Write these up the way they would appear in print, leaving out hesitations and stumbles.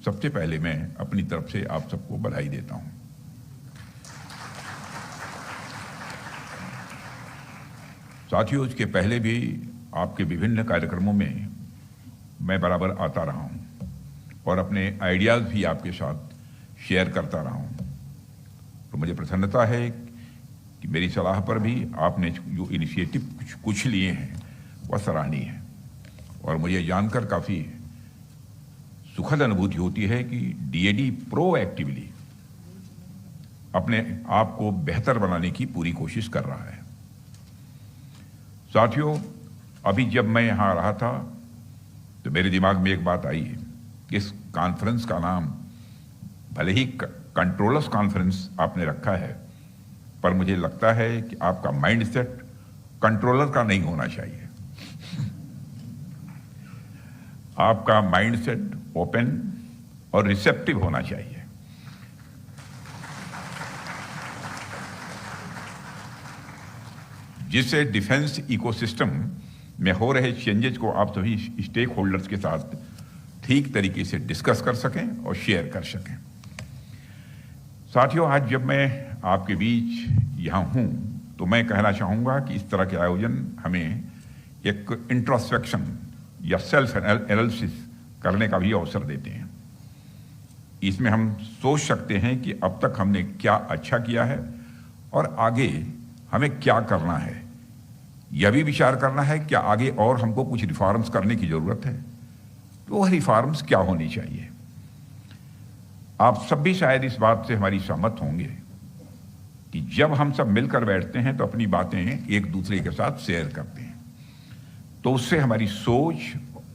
सबसे पहले मैं अपनी तरफ से आप सबको बधाई देता हूं। साथियों, इसके पहले भी आपके विभिन्न कार्यक्रमों में मैं बराबर आता रहा हूं और अपने आइडियाज़ भी आपके साथ शेयर करता रहा हूं। तो मुझे प्रसन्नता है कि मेरी सलाह पर भी आपने जो इनिशिएटिव कुछ लिए हैं वह सराहनीय है और मुझे जानकर काफ़ी सुखद अनुभूति होती है कि डीएडी प्रोएक्टिवली अपने आप को बेहतर बनाने की पूरी कोशिश कर रहा है। साथियों, अभी जब मैं यहाँ आ रहा था तो मेरे दिमाग में एक बात आई है कि इस कॉन्फ्रेंस का नाम भले ही कंट्रोलर्स कॉन्फ्रेंस आपने रखा है, पर मुझे लगता है कि आपका माइंडसेट कंट्रोलर का नहीं होना चाहिए। आपका माइंडसेट ओपन और रिसेप्टिव होना चाहिए। जिससे डिफेंस इकोसिस्टम में हो रहे चेंजेस को आप सभी स्टेक होल्डर्स के साथ ठीक तरीके से डिस्कस कर सकें और शेयर कर सकें। साथियों, आज जब मैं आपके बीच यहाँ हूँ तो मैं कहना चाहूँगा कि इस तरह के आयोजन हमें एक इंट्रोस्पेक्शन या सेल्फ एनालिसिस करने का भी अवसर देते हैं। इसमें हम सोच सकते हैं कि अब तक हमने क्या अच्छा किया है और आगे हमें क्या करना है। यह भी विचार करना है क्या आगे और हमको कुछ रिफॉर्म्स करने की जरूरत है, तो वह रिफॉर्म्स क्या होनी चाहिए। आप सब भी शायद इस बात से हमारी सहमत होंगे कि जब हम सब मिलकर बैठते हैं तो अपनी बातें एक दूसरे के साथ शेयर करते हैं, तो उससे हमारी सोच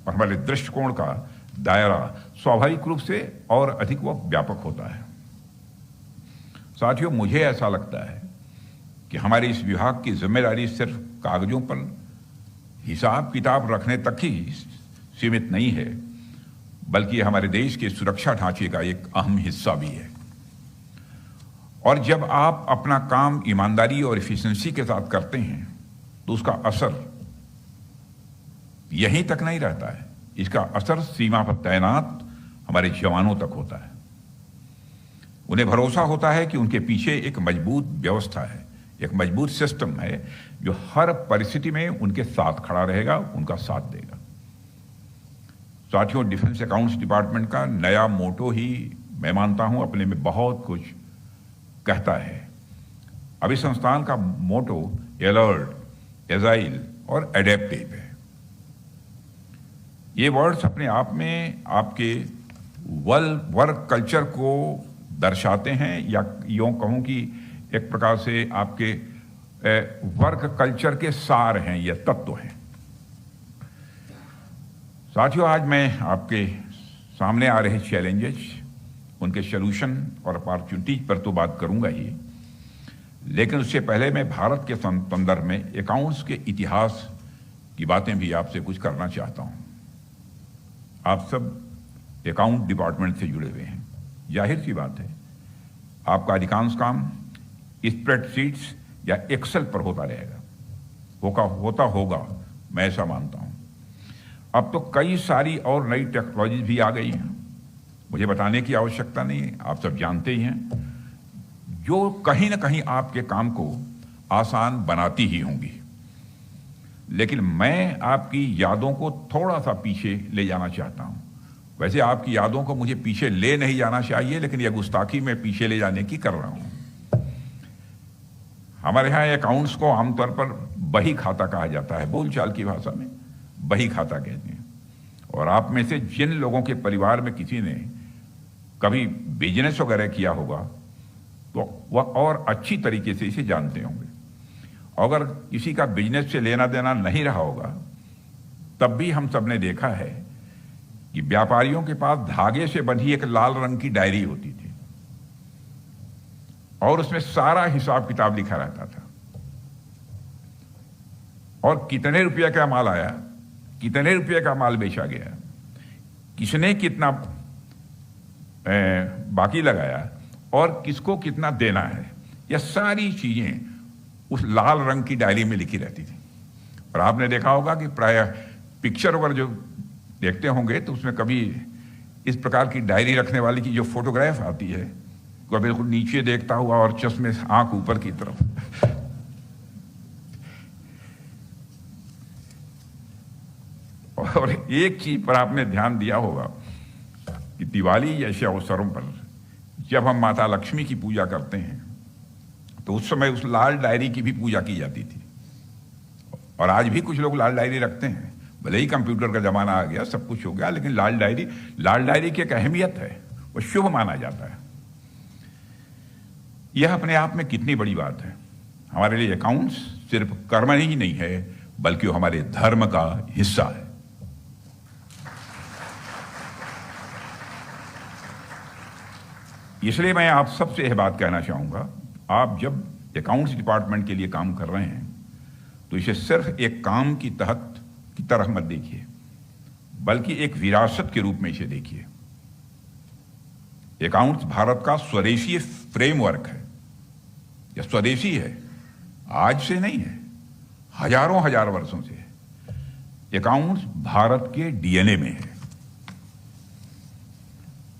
और हमारे दृष्टिकोण का दायरा स्वाभाविक रूप से और अधिक वह व्यापक होता है। साथियों, मुझे ऐसा लगता है कि हमारे इस विभाग की जिम्मेदारी सिर्फ कागजों पर हिसाब किताब रखने तक ही सीमित नहीं है, बल्कि हमारे देश के सुरक्षा ढांचे का एक अहम हिस्सा भी है। और जब आप अपना काम ईमानदारी और एफिशिएंसी के साथ करते हैं तो उसका असर यहीं तक नहीं रहता है, इसका असर सीमा पर तैनात हमारे जवानों तक होता है। उन्हें भरोसा होता है कि उनके पीछे एक मजबूत व्यवस्था है, एक मजबूत सिस्टम है जो हर परिस्थिति में उनके साथ खड़ा रहेगा, उनका साथ देगा। साथियों, डिफेंस अकाउंट्स डिपार्टमेंट का नया मोटो ही मैं मानता हूं अपने में बहुत कुछ कहता है। अभी संस्थान का मोटो अलर्ट, एजाइल और एडेप्टिव है। ये वर्ड्स अपने आप में आपके वर्क कल्चर को दर्शाते हैं, या यूं कहूं कि एक प्रकार से आपके वर्क कल्चर के सार हैं, ये तत्व हैं। साथियों, आज मैं आपके सामने आ रहे चैलेंजेस, उनके सॉल्यूशन और अपॉर्चुनिटीज पर तो बात करूंगा ही, लेकिन उससे पहले मैं भारत के संदर्भ में अकाउंट्स के इतिहास की बातें भी आपसे कुछ करना चाहता हूं। आप सब अकाउंट डिपार्टमेंट से जुड़े हुए हैं, जाहिर सी बात है आपका अधिकांश काम स्प्रेडशीट्स या एक्सेल पर होता रहेगा, होगा, मैं ऐसा मानता हूं। अब तो कई सारी और नई टेक्नोलॉजी भी आ गई हैं, मुझे बताने की आवश्यकता नहीं है, आप सब जानते ही हैं, जो कहीं ना कहीं आपके काम को आसान बनाती ही होंगी। लेकिन मैं आपकी यादों को थोड़ा सा पीछे ले जाना चाहता हूं। वैसे आपकी यादों को मुझे पीछे ले नहीं जाना चाहिए, लेकिन यह गुस्ताखी मैं पीछे ले जाने की कर रहा हूं। हमारे यहाँ अकाउंट्स को आमतौर पर बही खाता कहा जाता है, बोलचाल की भाषा में बही खाता कहते हैं। और आप में से जिन लोगों के परिवार में किसी ने कभी बिजनेस वगैरह किया होगा तो वह और अच्छी तरीके से इसे जानते होंगे। अगर किसी का बिजनेस से लेना देना नहीं रहा होगा, तब भी हम सब ने देखा है कि व्यापारियों के पास धागे से बंधी एक लाल रंग की डायरी होती थी और उसमें सारा हिसाब किताब लिखा रहता था, और कितने रुपये का माल आया, कितने रुपये का माल बेचा गया, किसने कितना बाकी लगाया और किसको कितना देना है, यह सारी चीजें उस लाल रंग की डायरी में लिखी रहती थी। और आपने देखा होगा कि प्रायः पिक्चर वगैरह जो देखते होंगे तो उसमें कभी इस प्रकार की डायरी रखने वाले की जो फोटोग्राफ आती है, वह बिल्कुल नीचे देखता हुआ और चश्मे से आंख ऊपर की तरफ। और एक चीज पर आपने ध्यान दिया होगा कि दिवाली जैसे अवसरों पर जब हम माता लक्ष्मी की पूजा करते हैं तो उस समय उस लाल डायरी की भी पूजा की जाती थी। और आज भी कुछ लोग लाल डायरी रखते हैं, भले ही कंप्यूटर का जमाना आ गया, सब कुछ हो गया, लेकिन लाल डायरी की एक अहमियत है, वो शुभ माना जाता है। यह अपने आप में कितनी बड़ी बात है। हमारे लिए अकाउंट्स सिर्फ कर्म ही नहीं है, बल्कि वो हमारे धर्म का हिस्सा है। इसलिए मैं आप सबसे यह बात कहना चाहूंगा, आप जब अकाउंट्स डिपार्टमेंट के लिए काम कर रहे हैं तो इसे सिर्फ एक काम की तरह मत देखिए, बल्कि एक विरासत के रूप में इसे देखिए। अकाउंट्स भारत का स्वदेशी फ्रेमवर्क है। यह स्वदेशी है, आज से नहीं है, हजारों हजार वर्षों से है। अकाउंट्स भारत के डीएनए में है।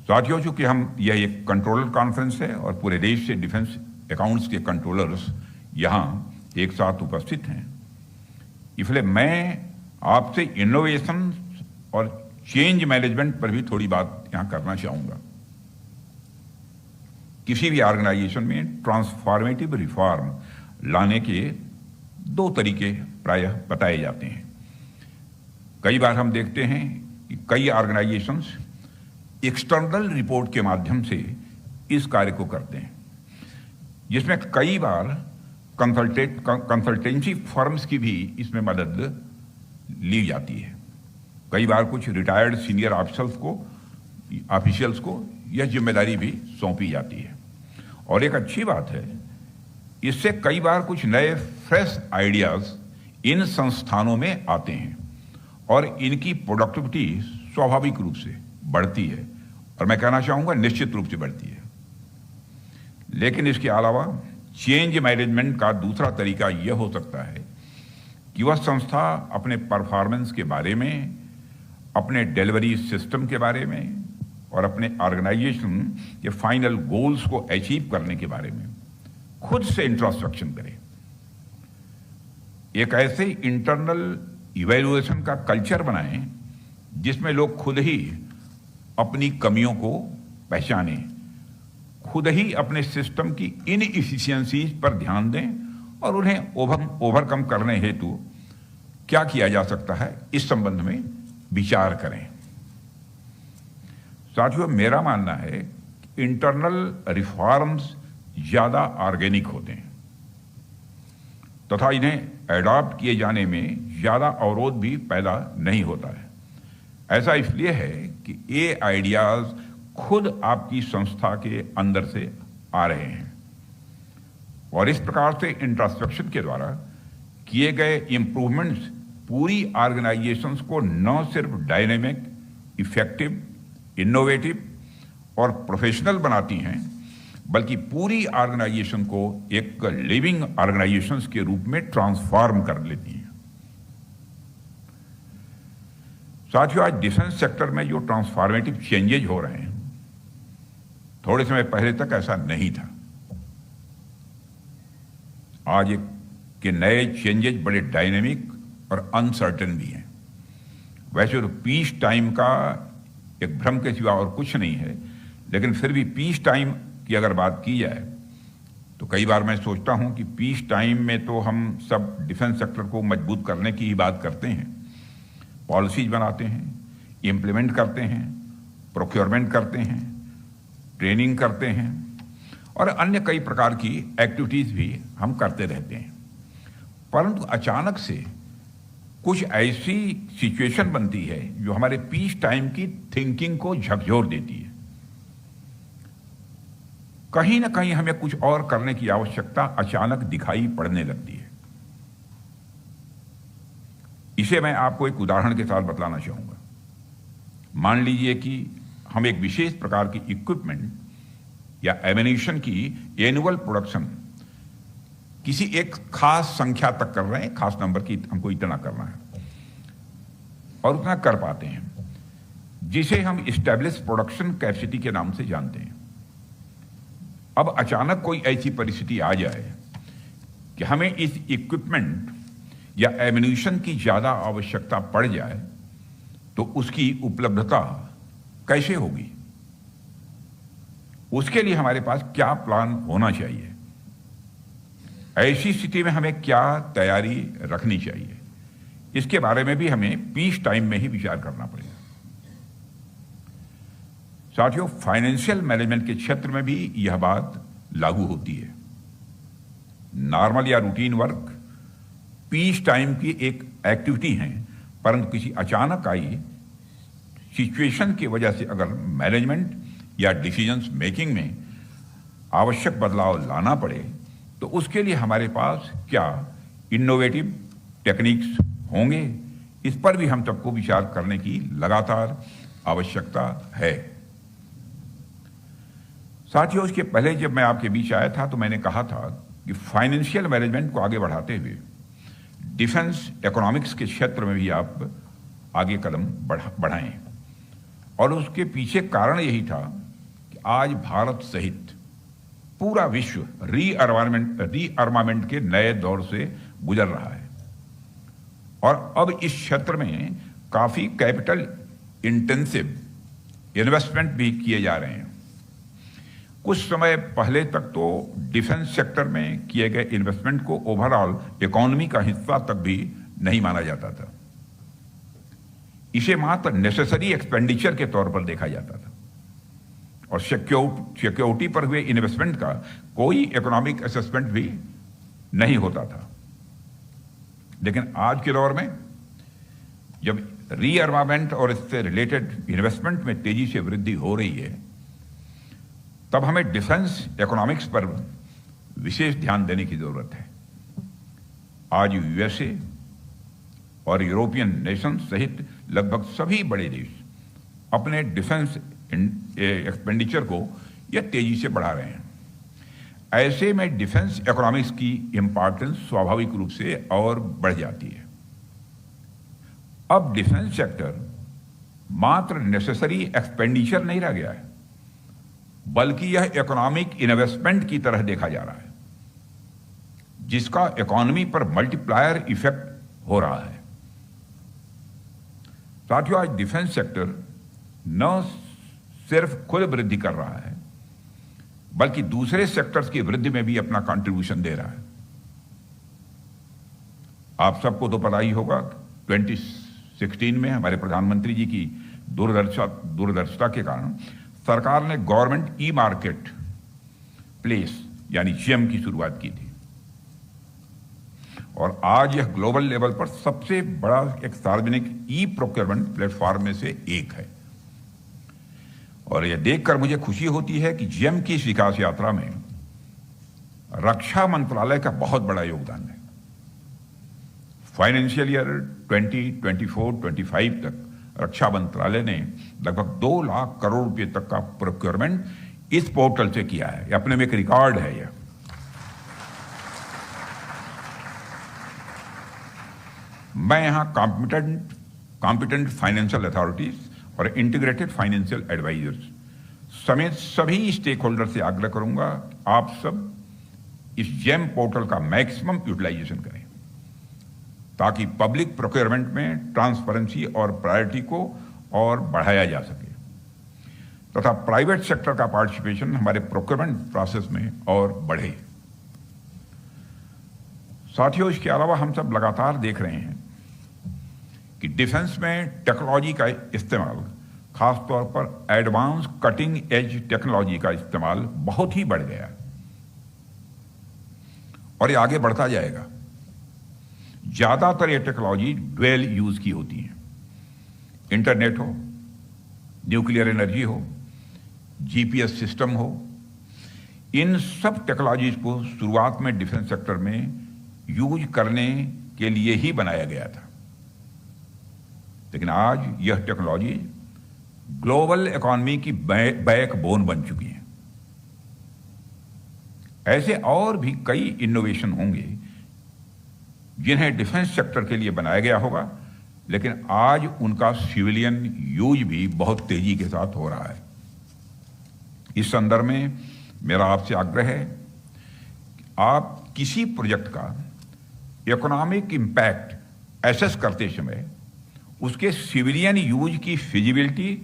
साथियों, चूंकि यह एक कंट्रोलर कॉन्फ्रेंस है और पूरे देश से डिफेंस अकाउंट्स के कंट्रोलर्स यहां एक साथ उपस्थित हैं, इसलिए मैं आपसे इनोवेशन और चेंज मैनेजमेंट पर भी थोड़ी बात यहां करना चाहूंगा। किसी भी ऑर्गेनाइजेशन में ट्रांसफॉर्मेटिव रिफॉर्म लाने के दो तरीके प्रायः बताए जाते हैं। कई बार हम देखते हैं कि कई ऑर्गेनाइजेशंस एक्सटर्नल रिपोर्ट के माध्यम से इस कार्य को करते हैं, जिसमें कई बार कंसल्टेंसी फर्म्स की भी इसमें मदद ली जाती है। कई बार कुछ रिटायर्ड सीनियर ऑफिशियल्स को यह जिम्मेदारी भी सौंपी जाती है। और एक अच्छी बात है, इससे कई बार कुछ नए फ्रेश आइडियाज इन संस्थानों में आते हैं और इनकी प्रोडक्टिविटी स्वाभाविक रूप से बढ़ती है, और मैं कहना चाहूंगा निश्चित रूप से बढ़ती है। लेकिन इसके अलावा चेंज मैनेजमेंट का दूसरा तरीका यह हो सकता है कि वह संस्था अपने परफॉर्मेंस के बारे में, अपने डिलीवरी सिस्टम के बारे में और अपने ऑर्गेनाइजेशन के फाइनल गोल्स को अचीव करने के बारे में खुद से इंट्रोस्पेक्शन करे। एक ऐसे इंटरनल इवैल्यूएशन का कल्चर बनाएं जिसमें लोग खुद ही अपनी कमियों को पहचानें, खुद ही अपने सिस्टम की इनएफिशिएंसीज पर ध्यान दें और उन्हें ओवरकम करने हेतु क्या किया जा सकता है इस संबंध में विचार करें। साथियों, मेरा मानना है कि इंटरनल रिफॉर्म्स ज्यादा ऑर्गेनिक होते हैं तथा इन्हें एडॉप्ट किए जाने में ज्यादा अवरोध भी पैदा नहीं होता है। ऐसा इसलिए है कि ये आइडियाज खुद आपकी संस्था के अंदर से आ रहे हैं और इस प्रकार से इंट्रोस्पेक्शन के द्वारा किए गए इंप्रूवमेंट्स पूरी ऑर्गेनाइजेशंस को न सिर्फ डायनेमिक, इफेक्टिव, इनोवेटिव और प्रोफेशनल बनाती हैं, बल्कि पूरी ऑर्गेनाइजेशन को एक लिविंग ऑर्गेनाइजेशंस के रूप में ट्रांसफॉर्म कर लेती हैं। साथियों, आज डिफेंस सेक्टर में जो ट्रांसफॉर्मेटिव चेंजेज हो रहे हैं, थोड़े समय पहले तक ऐसा नहीं था। आज के नए चेंजेज बड़े डायनेमिक और अनसर्टेन भी हैं। वैसे तो पीस टाइम का एक भ्रम के सिवा और कुछ नहीं है, लेकिन फिर भी पीस टाइम की अगर बात की जाए तो कई बार मैं सोचता हूं कि पीस टाइम में तो हम सब डिफेंस सेक्टर को मजबूत करने की ही बात करते हैं, पॉलिसीज बनाते हैं, इम्प्लीमेंट करते हैं, प्रोक्योरमेंट करते हैं, ट्रेनिंग करते हैं और अन्य कई प्रकार की एक्टिविटीज भी हम करते रहते हैं। परंतु अचानक से कुछ ऐसी सिचुएशन बनती है जो हमारे पीस टाइम की थिंकिंग को झकझोर देती है। कहीं ना कहीं हमें कुछ और करने की आवश्यकता अचानक दिखाई पड़ने लगती है। इसे मैं आपको एक उदाहरण के साथ बतलाना चाहूंगा। मान लीजिए कि हम एक विशेष प्रकार की इक्विपमेंट या एमिनेशन की एनुअल प्रोडक्शन किसी एक खास संख्या तक कर रहे हैं, खास नंबर की हमको इतना करना है और उतना कर पाते हैं। जिसे हम इस्टेब्लिश प्रोडक्शन कैपेसिटी के नाम से जानते हैं। अब अचानक कोई ऐसी परिस्थिति आ जाए कि हमें इस इक्विपमेंट या एम्यूनिशन की ज्यादा आवश्यकता पड़ जाए, तो उसकी उपलब्धता कैसे होगी? उसके लिए हमारे पास क्या प्लान होना चाहिए? ऐसी स्थिति में हमें क्या तैयारी रखनी चाहिए? इसके बारे में भी हमें पीस टाइम में ही विचार करना पड़ेगा। साथियों, फाइनेंशियल मैनेजमेंट के क्षेत्र में भी यह बात लागू होती है। नॉर्मल या रूटीन वर्क पीस टाइम की एक एक्टिविटी है, परंतु किसी अचानक आई सिचुएशन की वजह से अगर मैनेजमेंट या डिसीजंस मेकिंग में आवश्यक बदलाव लाना पड़े, तो उसके लिए हमारे पास क्या इनोवेटिव टेक्निक्स होंगे, इस पर भी हम सबको विचार करने की लगातार आवश्यकता है। साथियों, इसके पहले जब मैं आपके बीच आया था तो मैंने कहा था कि फाइनेंशियल मैनेजमेंट को आगे बढ़ाते हुए डिफेंस इकोनॉमिक्स के क्षेत्र में भी आप आगे कदम बढ़ाएं। और उसके पीछे कारण यही था कि आज भारत सहित पूरा विश्व रीअर्मामेंट के नए दौर से गुजर रहा है, और अब इस क्षेत्र में काफी कैपिटल इंटेंसिव इन्वेस्टमेंट भी किए जा रहे हैं। कुछ समय पहले तक तो डिफेंस सेक्टर में किए गए इन्वेस्टमेंट को ओवरऑल इकोनॉमी का हिस्सा तक भी नहीं माना जाता था। इसे मात्र नेसेसरी एक्सपेंडिचर के तौर पर देखा जाता था, और सिक्योरिटी पर हुए इन्वेस्टमेंट का कोई इकोनॉमिक असेसमेंट भी नहीं होता था। लेकिन आज के दौर में जब रीअर्मामेंट और इससे रिलेटेड इन्वेस्टमेंट में तेजी से वृद्धि हो रही है, तब हमें डिफेंस इकोनॉमिक्स पर विशेष ध्यान देने की जरूरत है। आज यूएसए और यूरोपियन नेशन सहित लगभग सभी बड़े देश अपने डिफेंस एक्सपेंडिचर को यह तेजी से बढ़ा रहे हैं। ऐसे में डिफेंस इकोनॉमिक्स की इंपॉर्टेंस स्वाभाविक रूप से और बढ़ जाती है। अब डिफेंस सेक्टर मात्र नेसेसरी एक्सपेंडिचर नहीं रह गया है, बल्कि यह इकोनॉमिक इन्वेस्टमेंट की तरह देखा जा रहा है, जिसका इकोनॉमी पर मल्टीप्लायर इफेक्ट हो रहा है। साथियों, आज डिफेंस सेक्टर न सिर्फ खुद वृद्धि कर रहा है, बल्कि दूसरे सेक्टर्स की वृद्धि में भी अपना कंट्रीब्यूशन दे रहा है। आप सबको तो पता ही होगा, 2016 में हमारे प्रधानमंत्री जी की दूरदर्शिता के कारण सरकार ने गवर्नमेंट ई मार्केट प्लेस यानी जीएम की शुरुआत की थी, और आज यह ग्लोबल लेवल पर सबसे बड़ा एक सार्वजनिक ई प्रोक्योरमेंट प्लेटफॉर्म में से एक है। और यह देखकर मुझे खुशी होती है कि जीएम की इस विकास यात्रा में रक्षा मंत्रालय का बहुत बड़ा योगदान है। फाइनेंशियल ईयर 2024-25 तक रक्षा मंत्रालय ने लगभग 2 लाख करोड़ रुपए तक का प्रोक्योरमेंट इस पोर्टल से किया है। अपने में एक रिकॉर्ड है यह। मैं यहां कॉम्पिटेंट फाइनेंशियल अथॉरिटीज और इंटीग्रेटेड फाइनेंशियल एडवाइजर्स समेत सभी स्टेक होल्डर से आग्रह करूंगा, आप सब इस जेम पोर्टल का मैक्सिमम यूटिलाइजेशन करें, ताकि पब्लिक प्रोक्योरमेंट में ट्रांसपेरेंसी और प्रायोरिटी को और बढ़ाया जा सके, तथा प्राइवेट सेक्टर का पार्टिसिपेशन हमारे प्रोक्योरमेंट प्रोसेस में और बढ़े। साथियों, इसके अलावा हम सब लगातार देख रहे हैं कि डिफेंस में टेक्नोलॉजी का इस्तेमाल, खासतौर पर एडवांस कटिंग एज टेक्नोलॉजी का इस्तेमाल बहुत ही बढ़ गया है, और ये आगे बढ़ता जाएगा। ज्यादातर ये टेक्नोलॉजी ड्वेल यूज की होती है। इंटरनेट हो, न्यूक्लियर एनर्जी हो, जीपीएस सिस्टम हो, इन सब टेक्नोलॉजीज को शुरुआत में डिफेंस सेक्टर में यूज करने के लिए ही बनाया गया था, लेकिन आज यह टेक्नोलॉजी ग्लोबल इकोनॉमी की बैकबोन बन चुकी है। ऐसे और भी कई इनोवेशन होंगे जिन्हें डिफेंस सेक्टर के लिए बनाया गया होगा, लेकिन आज उनका सिविलियन यूज भी बहुत तेजी के साथ हो रहा है। इस संदर्भ में मेरा आपसे आग्रह है कि आप किसी प्रोजेक्ट का इकोनॉमिक इंपैक्ट एसेस करते समय उसके सिविलियन यूज की फिजिबिलिटी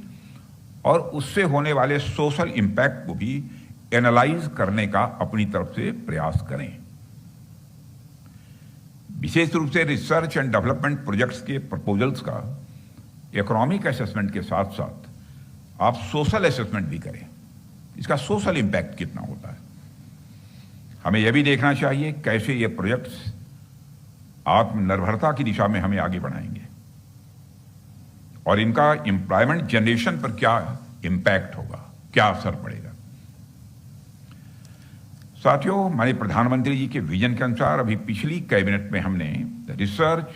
और उससे होने वाले सोशल इंपैक्ट को भी एनालाइज करने का अपनी तरफ से प्रयास करें। विशेष रूप से रिसर्च एंड डेवलपमेंट प्रोजेक्ट्स के प्रपोजल्स का इकोनॉमिक असेसमेंट के साथ साथ आप सोशल असेसमेंट भी करें, इसका सोशल इंपैक्ट कितना होता है। हमें यह भी देखना चाहिए कैसे ये प्रोजेक्ट्स आत्मनिर्भरता की दिशा में हमें आगे बढ़ाएंगे और इनका एम्प्लॉयमेंट जनरेशन पर क्या इंपैक्ट होगा, क्या असर पड़ेगा। साथियों, माननीय प्रधानमंत्री जी के विजन के अनुसार अभी पिछली कैबिनेट में हमने रिसर्च,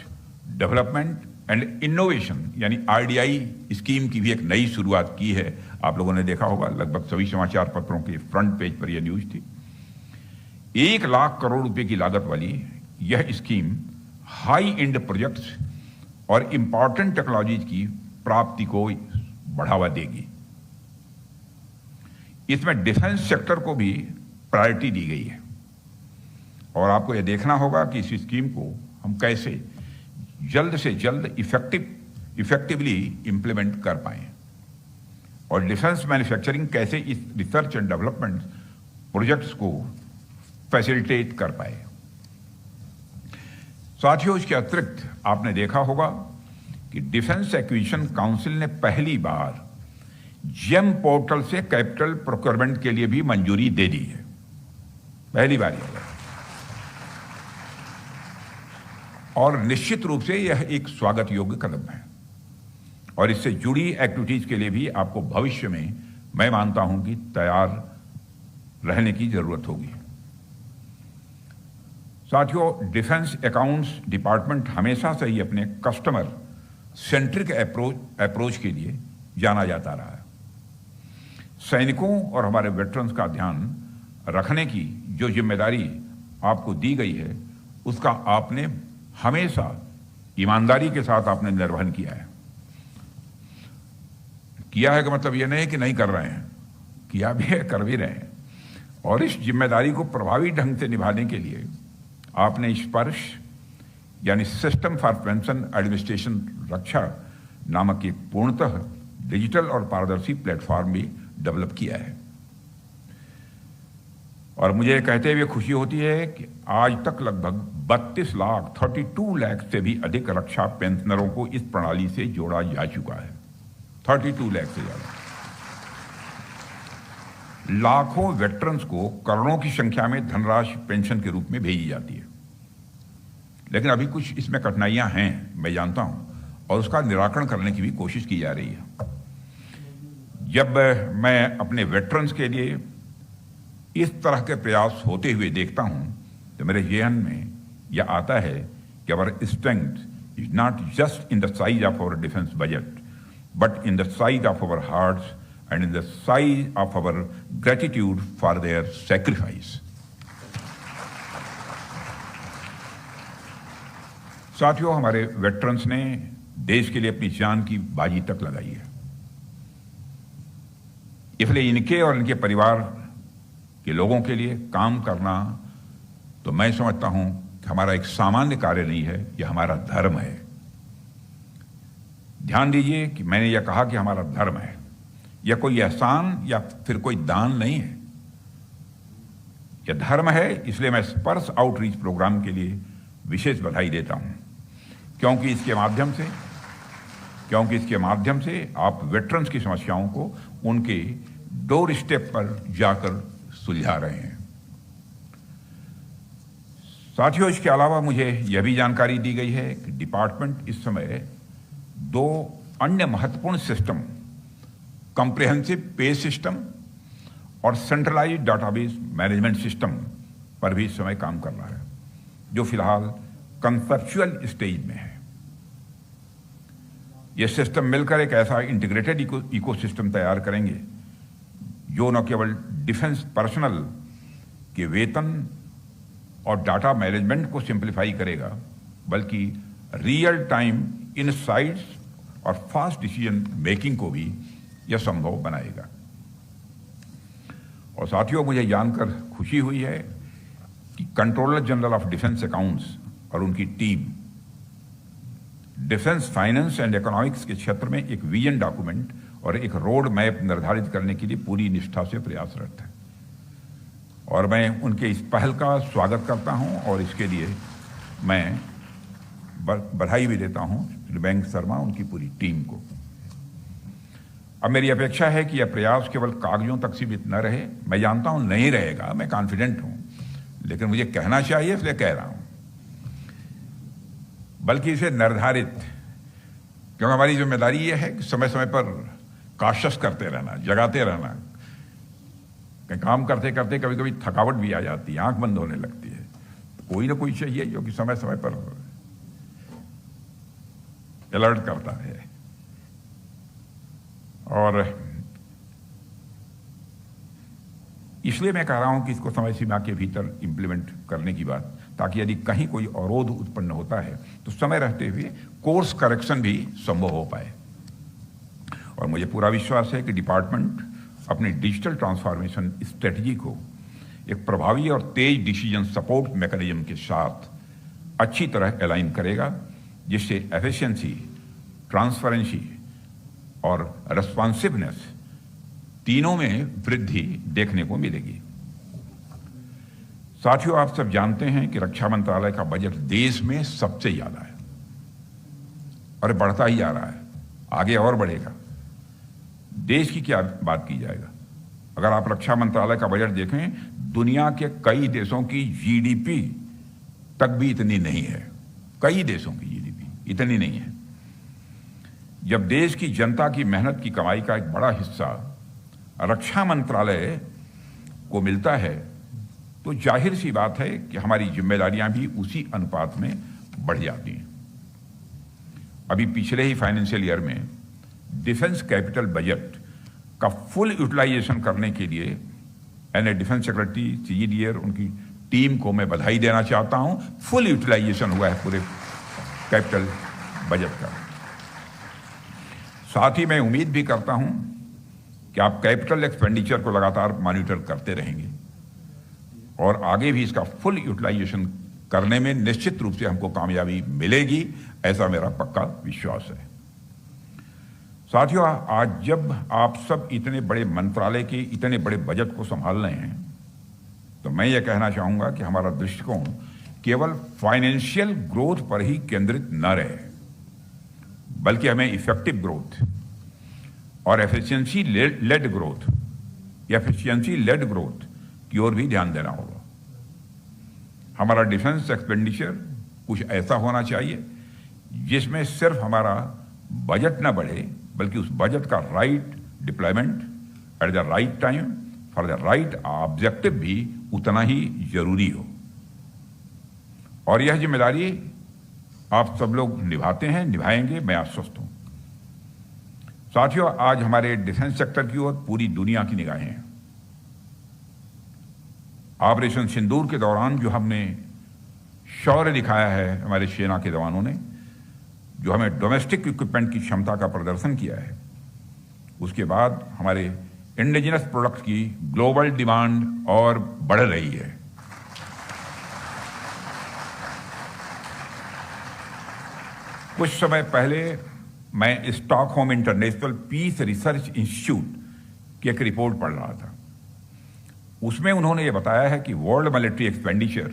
डेवलपमेंट एंड इनोवेशन यानी RDI स्कीम की भी एक नई शुरुआत की है। आप लोगों ने देखा होगा, लगभग सभी समाचार पत्रों के फ्रंट पेज पर यह न्यूज थी। 1 लाख करोड़ रुपए की लागत वाली यह स्कीम हाई एंड प्रोजेक्ट्स और इंपॉर्टेंट टेक्नोलॉजीज की प्राप्ति को बढ़ावा देगी। इसमें डिफेंस सेक्टर को भी प्रायोरिटी दी गई है और आपको यह देखना होगा कि इस स्कीम को हम कैसे जल्द से जल्द इफेक्टिवली इंप्लीमेंट कर पाएं और डिफेंस मैन्युफैक्चरिंग कैसे इस रिसर्च एंड डेवलपमेंट प्रोजेक्ट्स को फैसिलिटेट कर पाए। साथियों, इसके अतिरिक्त आपने देखा होगा कि डिफेंस एक्विजिशन काउंसिल ने पहली बार जेम पोर्टल से कैपिटल प्रोक्योरमेंट के लिए भी मंजूरी दे दी है, पहली बार यह। और निश्चित रूप से यह एक स्वागत योग्य कदम है और इससे जुड़ी एक्टिविटीज के लिए भी आपको भविष्य में मैं मानता हूं कि तैयार रहने की जरूरत होगी। साथियों, डिफेंस अकाउंट्स डिपार्टमेंट हमेशा से ही अपने कस्टमर सेंट्रिक अप्रोच के लिए जाना जाता रहा है। सैनिकों और हमारे वेटरन्स का ध्यान रखने की जो जिम्मेदारी आपको दी गई है उसका आपने हमेशा ईमानदारी के साथ आपने निर्वहन किया है। किया है का मतलब यह नहीं कि नहीं कर रहे हैं, किया भी है, कर भी रहे हैं। और इस जिम्मेदारी को प्रभावी ढंग से निभाने के लिए आपने स्पर्श यानी सिस्टम फॉर पेंशन एडमिनिस्ट्रेशन रक्षा नामक एक पूर्णतः डिजिटल और पारदर्शी प्लेटफॉर्म भी डेवलप किया है। और मुझे कहते हुए खुशी होती है कि आज तक लगभग 32 लाख से भी अधिक रक्षा पेंशनरों को इस प्रणाली से जोड़ा जा चुका है। 32 लाख से ज्यादा। लाखों वेटरन्स को करोड़ों की संख्या में धनराशि पेंशन के रूप में भेजी जाती है, लेकिन अभी कुछ इसमें कठिनाइयां हैं, मैं जानता हूं, और उसका निराकरण करने की भी कोशिश की जा रही है। जब मैं अपने वेटरन्स के लिए इस तरह के प्रयास होते हुए देखता हूं तो मेरे जहन में यह आता है कि our strength is not just in the size of our defence budget but in the size of our hearts and in the size of our gratitude for their sacrifice. साथियों, हमारे वेटरन्स ने देश के लिए अपनी जान की बाजी तक लगाई है, इसलिए इनके और इनके परिवार के लोगों के लिए काम करना तो मैं समझता हूं कि हमारा एक सामान्य कार्य नहीं है, यह हमारा धर्म है। ध्यान दीजिए कि मैंने यह कहा कि हमारा धर्म है, यह कोई एहसान या फिर कोई दान नहीं है, यह धर्म है। इसलिए मैं स्पर्श आउटरीच प्रोग्राम के लिए विशेष बधाई देता हूं, क्योंकि इसके माध्यम से आप वेटरन्स की समस्याओं को उनके डोर स्टेप पर जाकर सुलझा रहे हैं। साथियों, इसके अलावा मुझे यह भी जानकारी दी गई है कि डिपार्टमेंट इस समय 2 अन्य महत्वपूर्ण सिस्टम, कॉम्प्रिहेंसिव पे सिस्टम और सेंट्रलाइज्ड डाटाबेस मैनेजमेंट सिस्टम पर भी इस समय काम कर रहा है, जो फिलहाल कंसेप्चुअल स्टेज में है। ये सिस्टम मिलकर एक ऐसा इंटीग्रेटेड इकोसिस्टम तैयार करेंगे जो न केवल डिफेंस पर्सनल के वेतन और डाटा मैनेजमेंट को सिंप्लीफाई करेगा, बल्कि रियल टाइम इनसाइट्स और फास्ट डिसीजन मेकिंग को भी यह संभव बनाएगा। और साथियों, मुझे जानकर खुशी हुई है कि controller general of defence accounts और उनकी team defence finance and economics के क्षेत्र में एक विजन डॉक्यूमेंट और एक रोड मैप निर्धारित करने के लिए पूरी निष्ठा से प्रयासरत है। और मैं उनके इस पहल का स्वागत करता हूं और इसके लिए मैं बधाई भी देता हूं श्री बैंक शर्मा, उनकी पूरी टीम को। अब मेरी अपेक्षा है कि यह प्रयास केवल कागजों तक सीमित न रहे। मैं जानता हूं नहीं रहेगा, मैं कॉन्फिडेंट हूं, लेकिन मुझे कहना चाहिए इसलिए कह रहा हूं, बल्कि इसे निर्धारित, क्योंकि हमारी जिम्मेदारी यह है कि समय समय पर काशस करते रहना, जगाते रहना। काम करते करते कभी कभी थकावट भी आ जाती है, आंख बंद होने लगती है। तो कोई ना कोई चाहिए जो कि समय समय पर अलर्ट करता है। और इसलिए मैं कह रहा हूं कि इसको समय सीमा के भीतर इंप्लीमेंट करने की बात, ताकि यदि कहीं कोई अवरोध उत्पन्न होता है तो समय रहते हुए कोर्स करेक्शन भी संभव हो पाए। और मुझे पूरा विश्वास है कि डिपार्टमेंट अपनी डिजिटल ट्रांसफॉर्मेशन स्ट्रेटजी को एक प्रभावी और तेज डिसीजन सपोर्ट मैकेनिज्म के साथ अच्छी तरह अलाइन करेगा, जिससे एफिशिएंसी, ट्रांसपेरेंसी और रेस्पॉन्सिवनेस तीनों में वृद्धि देखने को मिलेगी। साथियों, आप सब जानते हैं कि रक्षा मंत्रालय का बजट देश में सबसे ज्यादा है और बढ़ता ही जा रहा है, आगे और बढ़ेगा। देश की क्या बात की जाएगा, अगर आप रक्षा मंत्रालय का बजट देखें, दुनिया के कई देशों की जीडीपी तक भी इतनी नहीं है। कई देशों की जीडीपी इतनी नहीं है। जब देश की जनता की मेहनत की कमाई का एक बड़ा हिस्सा रक्षा मंत्रालय को मिलता है, तो जाहिर सी बात है कि हमारी जिम्मेदारियां भी उसी अनुपात में बढ़ जाती हैं। अभी पिछले ही फाइनेंशियल ईयर में डिफेंस कैपिटल बजट का फुल यूटिलाइजेशन करने के लिए एंड डिफेंस सेक्रेटरी CGDR उनकी टीम को मैं बधाई देना चाहता हूं। फुल यूटिलाइजेशन हुआ है पूरे कैपिटल बजट का। साथ ही मैं उम्मीद भी करता हूं कि आप कैपिटल एक्सपेंडिचर को लगातार मॉनिटर करते रहेंगे और आगे भी इसका फुल यूटिलाइजेशन करने में निश्चित रूप से हमको कामयाबी मिलेगी, ऐसा मेरा पक्का विश्वास है। साथियों, आज जब आप सब इतने बड़े मंत्रालय के इतने बड़े बजट को संभाल रहे हैं, तो मैं ये कहना चाहूंगा कि हमारा दृष्टिकोण केवल फाइनेंशियल ग्रोथ पर ही केंद्रित न रहे, बल्कि हमें इफेक्टिव ग्रोथ और एफिशिएंसी लेड ग्रोथ की ओर भी ध्यान देना होगा। हमारा डिफेंस एक्सपेंडिचर कुछ ऐसा होना चाहिए जिसमें सिर्फ हमारा बजट न बढ़े, बल्कि उस बजट का right deployment at the right time for the right objective भी उतना ही जरूरी हो। और यह जिम्मेदारी आप सब लोग निभाते हैं, निभाएंगे, मैं आश्वस्त हूं। साथियों, आज हमारे डिफेंस सेक्टर की ओर पूरी दुनिया की निगाहें हैं। ऑपरेशन सिंदूर के दौरान जो हमने शौर्य दिखाया है हमारे सेना के जवानों ने, जो हमें डोमेस्टिक इक्विपमेंट की क्षमता का प्रदर्शन किया है, उसके बाद हमारे इंडिजिनस प्रोडक्ट की ग्लोबल डिमांड और बढ़ रही है। कुछ समय पहले मैं Stockholm International Peace Research Institute की एक रिपोर्ट पढ़ रहा था। उसमें उन्होंने ये बताया है कि वर्ल्ड मिलिट्री एक्सपेंडिचर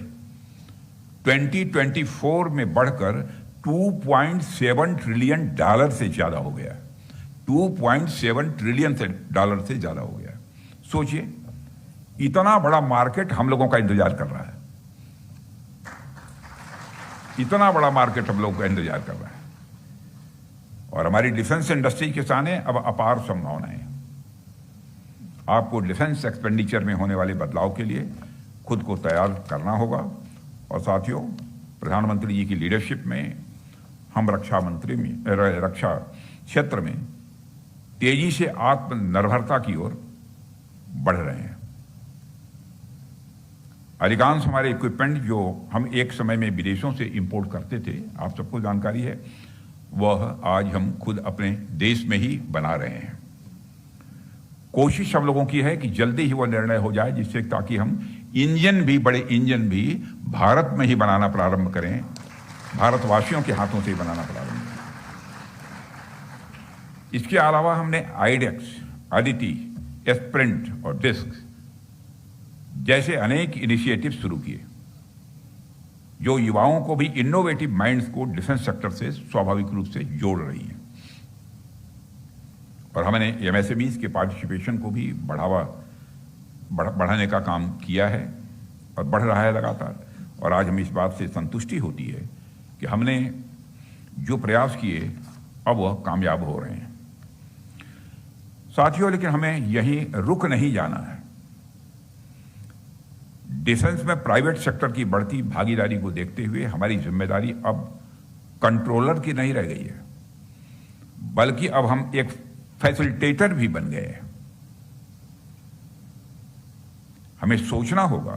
2024 में बढ़कर $2.7 ट्रिलियन से ज्यादा हो गया। 2.7 ट्रिलियन डॉलर से ज्यादा हो गया। सोचिए, इतना बड़ा मार्केट हम लोगों का इंतजार कर रहा है, इतना बड़ा मार्केट हम लोगों का इंतजार कर रहा है। और हमारी डिफेंस इंडस्ट्री के सामने अब अपार संभावनाएं। आपको डिफेंस एक्सपेंडिचर में होने वाले बदलाव के लिए खुद को तैयार करना होगा। और साथियों, प्रधानमंत्री जी की लीडरशिप में हम रक्षा क्षेत्र में तेजी से आत्मनिर्भरता की ओर बढ़ रहे हैं। अधिकांश हमारे इक्विपमेंट जो हम एक समय में विदेशों से इंपोर्ट करते थे, आप सबको जानकारी है, वह आज हम खुद अपने देश में ही बना रहे हैं। कोशिश हम लोगों की है कि जल्दी ही वो निर्णय हो जाए, जिससे ताकि हम बड़े इंजन भी भारत में ही बनाना प्रारंभ करें, भारतवासियों के हाथों से ही बनाना प्रारंभ करें। इसके अलावा हमने आइडेक्स, अदिति, एस्प्रिंट और डिस्क जैसे अनेक इनिशिएटिव शुरू किए, जो युवाओं को भी इनोवेटिव माइंड्स को डिफेंस सेक्टर से स्वाभाविक रूप से जोड़ रही हैं। और हमने एमएसएमईज के पार्टिसिपेशन को भी बढ़ाने का काम किया है और बढ़ रहा है लगातार। और आज हमें इस बात से संतुष्टि होती है कि हमने जो प्रयास किए अब वह कामयाब हो रहे हैं। साथियों, लेकिन हमें यहीं रुक नहीं जाना है। डिफेंस में प्राइवेट सेक्टर की बढ़ती भागीदारी को देखते हुए हमारी जिम्मेदारी अब कंट्रोलर की नहीं रह गई है, बल्कि अब हम एक फैसिलिटेटर भी बन गए हैं। हमें सोचना होगा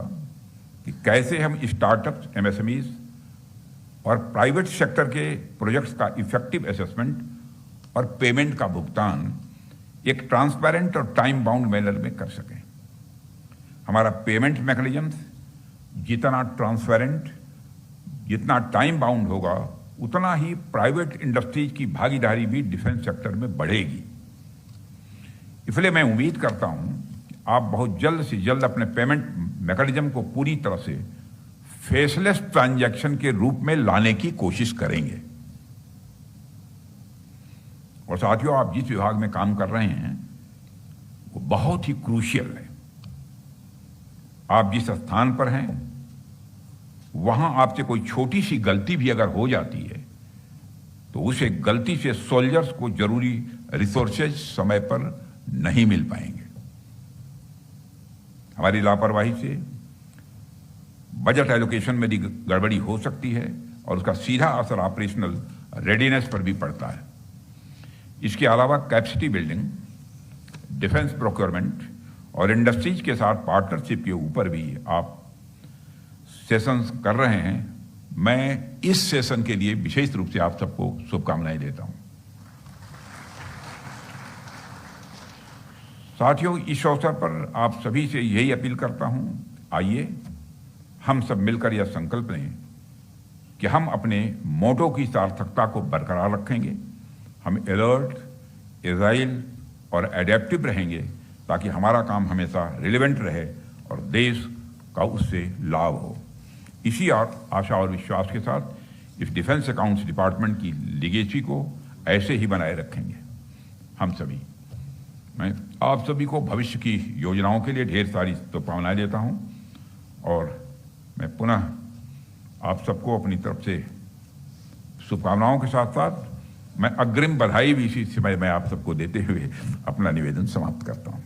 कि कैसे हम स्टार्टअप्स, एमएसएमईज और प्राइवेट सेक्टर के प्रोजेक्ट्स का इफेक्टिव असेसमेंट और पेमेंट का भुगतान एक ट्रांसपेरेंट और टाइम बाउंड मैनर में कर सकें। हमारा पेमेंट मैकेनिज्म जितना ट्रांसपेरेंट, जितना टाइम बाउंड होगा, उतना ही प्राइवेट इंडस्ट्रीज की भागीदारी भी डिफेंस सेक्टर में बढ़ेगी। इसलिए मैं उम्मीद करता हूं कि आप बहुत जल्द से जल्द अपने पेमेंट मैकेनिज्म को पूरी तरह से फेसलेस ट्रांजैक्शन के रूप में लाने की कोशिश करेंगे। और साथियों, आप जिस विभाग में काम कर रहे हैं वो बहुत ही क्रूशियल है। आप जिस स्थान पर हैं वहां आपसे कोई छोटी सी गलती भी अगर हो जाती है तो उसे गलती से सोल्जर्स को जरूरी रिसोर्सेज समय पर नहीं मिल पाएंगे। हमारी लापरवाही से बजट एलोकेशन में भी गड़बड़ी हो सकती है और उसका सीधा असर ऑपरेशनल रेडीनेस पर भी पड़ता है। इसके अलावा कैपेसिटी बिल्डिंग, डिफेंस प्रोक्योरमेंट और इंडस्ट्रीज के साथ पार्टनरशिप के ऊपर भी आप सेशंस कर रहे हैं। मैं इस सेशन के लिए विशेष रूप से आप सबको शुभकामनाएं देता हूं। साथियों, इस अवसर पर आप सभी से यही अपील करता हूं, आइए हम सब मिलकर यह संकल्प लें कि हम अपने मोटो की सार्थकता को बरकरार रखेंगे। हम अलर्ट, एजाइल और एडेप्टिव रहेंगे ताकि हमारा काम हमेशा रिलेवेंट रहे और देश का उससे लाभ हो। इसी आशा और विश्वास के साथ इस डिफेंस अकाउंट्स डिपार्टमेंट की लीगेसी को ऐसे ही बनाए रखेंगे हम सभी। मैं आप सभी को भविष्य की योजनाओं के लिए ढेर सारी शुभकामनाएं देता हूं और मैं पुनः आप सबको अपनी तरफ से शुभकामनाओं के साथ साथ मैं अग्रिम बधाई भी इसी समय मैं आप सबको देते हुए अपना निवेदन समाप्त करता हूं।